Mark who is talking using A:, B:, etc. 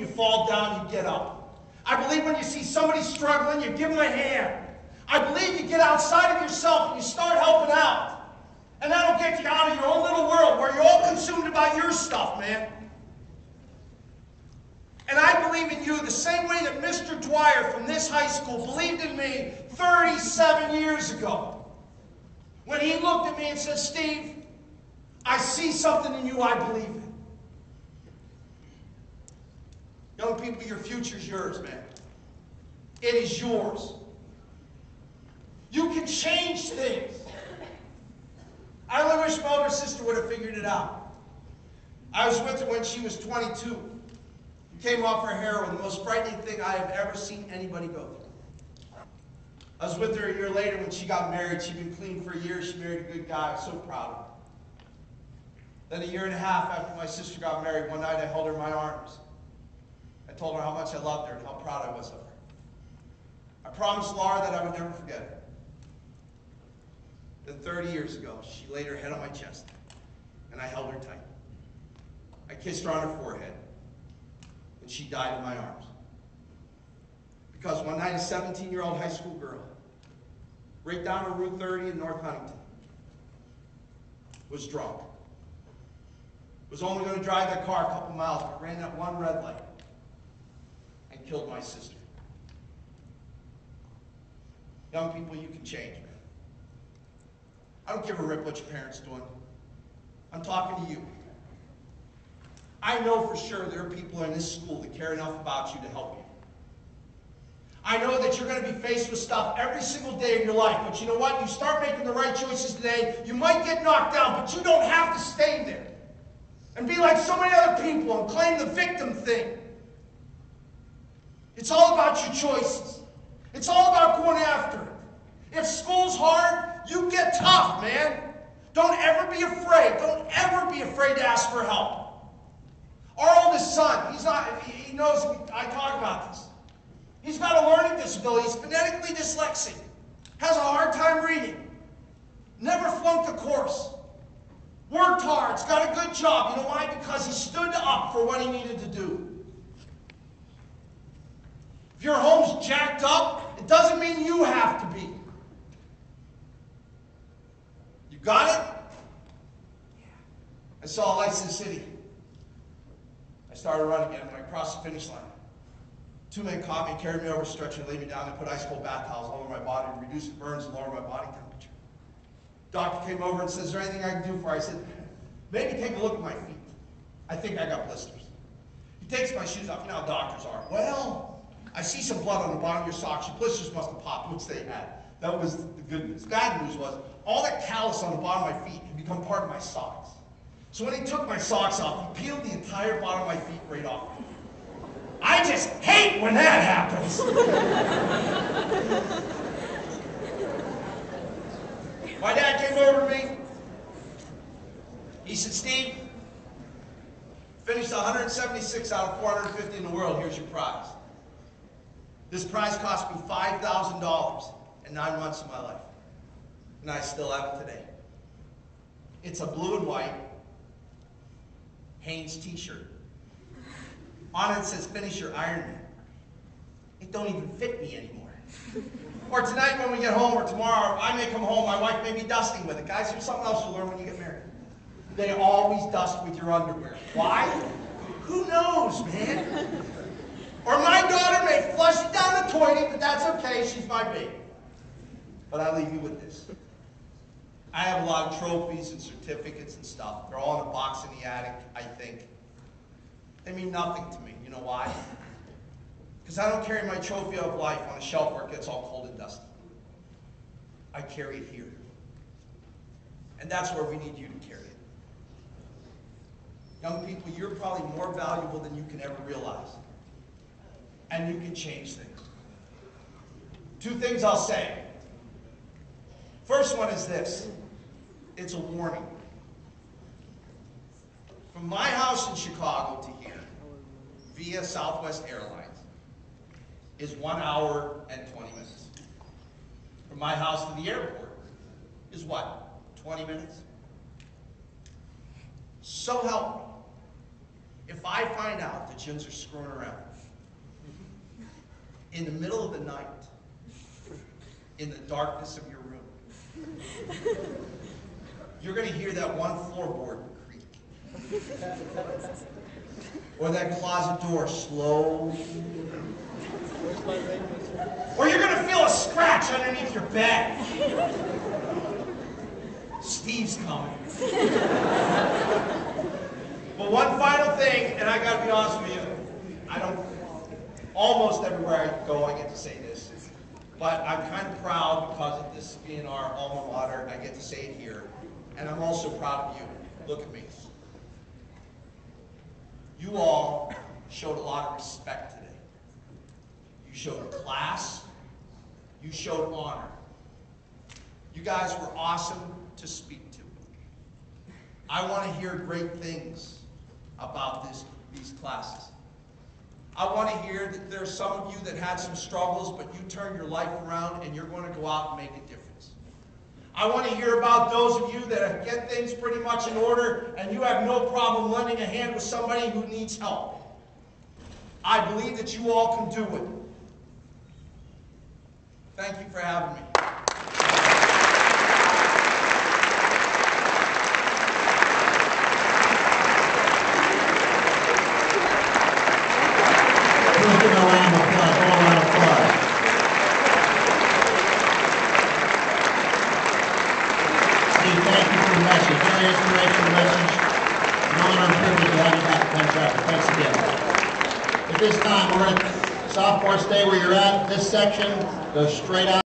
A: you fall down, you get up. I believe when you see somebody struggling, you give them a hand. I believe you get outside of yourself and you start helping out. And that'll get you out of your own little world where you're all consumed about your stuff, man. And I believe in you the same way that Mr. Dwyer from this high school believed in me 37 years ago. When he looked at me and said, Steve, I see something in you I believe in. Young people, your future's yours, man. It is yours. You can change things. I only wish my older sister would have figured it out. I was with her when she was 22. Came off her heroin, the most frightening thing I have ever seen anybody go through. I was with her a year later when she got married. She'd been clean for a year. She married a good guy. I was so proud of her. Then a year and a half after my sister got married, one night I held her in my arms. I told her how much I loved her and how proud I was of her. I promised Laura that I would never forget her. Then 30 years ago, she laid her head on my chest, and I held her tight. I kissed her on her forehead. She died in my arms. Because one night a 17-year-old high school girl, right down on Route 30 in North Huntington, was drunk. Was only going to drive that car a couple miles, but ran that one red light and killed my sister. Young people, you can change, man. I don't give a rip what your parents are doing. I'm talking to you. I know for sure there are people in this school that care enough about you to help you. I know that you're going to be faced with stuff every single day of your life, but you know what? You start making the right choices today, you might get knocked down, but you don't have to stay there and be like so many other people and claim the victim thing. It's all about your choices. It's all about going after it. If school's hard, you get tough, man. Don't ever be afraid. Don't ever be afraid to ask for help. Our oldest son, he knows I talk about this. He's got a learning disability. He's phonetically dyslexic. Has a hard time reading. Never flunked a course. Worked hard. He's got a good job. You know why? Because he stood up for what he needed to do. If your home's jacked up, it doesn't mean you have to be. You got it? I saw lights in the city. I started running again. When I crossed the finish line, two men caught me, carried me over a stretcher, laid me down, and put ice cold bath towels all over my body to reduce the burns and lower my body temperature. Doctor came over and said, "Is there anything I can do for you?" I said, "Maybe take a look at my feet. I think I got blisters." He takes my shoes off. You know how doctors are. "Well, I see some blood on the bottom of your socks. Your blisters must have popped," which they had. That was the good news. Bad news was all that callus on the bottom of my feet had become part of my socks. So when he took my socks off, he peeled the entire bottom of my feet right off. I just hate when that happens. My dad came over to me. He said, "Steve, finished 176 out of 450 in the world. Here's your prize. This prize cost me $5,000 in 9 months of my life. And I still have it today. It's a blue and white Hanes t-shirt. On it says, 'Finish your Ironman.' It don't even fit me anymore. Or tonight when we get home, or tomorrow, I may come home, my wife may be dusting with it. Guys, there's something else you'll learn when you get married. They always dust with your underwear. Why? Who knows, man? Or my daughter may flush it down the toilet, but that's okay, she's my baby. But I leave you with this. I have a lot of trophies and certificates and stuff. They're all in a box in the attic, I think. They mean nothing to me. You know why? Because I don't carry my trophy of life on a shelf where it gets all cold and dusty. I carry it here. And that's where we need you to carry it. Young people, you're probably more valuable than you can ever realize. And you can change things. Two things I'll say. First one is this. It's a warning. From my house in Chicago to here, via Southwest Airlines, is 1 hour and 20 minutes. From my house to the airport is what? 20 minutes? So help me. If I find out that yins are screwing around in the middle of the night, in the darkness of your room, you're going to hear that one floorboard creak. Or that closet door slow. Or you're going to feel a scratch underneath your bed. Steve's coming. But one final thing, and I got to be honest with you, almost everywhere I go I get to say this. But I'm kind of proud because of this being our alma mater, I get to say it here. And I'm also proud of you. Look at me. You all showed a lot of respect today. You showed class. You showed honor. You guys were awesome to speak to. I want to hear great things about these classes. I want to hear that there's some of you that had some struggles, but you turned your life around and you're going to go out and make a difference. I want to hear about those of you that get things pretty much in order and you have no problem lending a hand with somebody who needs help. I believe that you all can do it. Thank you for having me.
B: Thank you for the message. Very inspirational message. An honor and privilege to have you back at Penn Trafford. Thanks again. At this time, we're at sophomores, stay where you're at. This section goes straight out.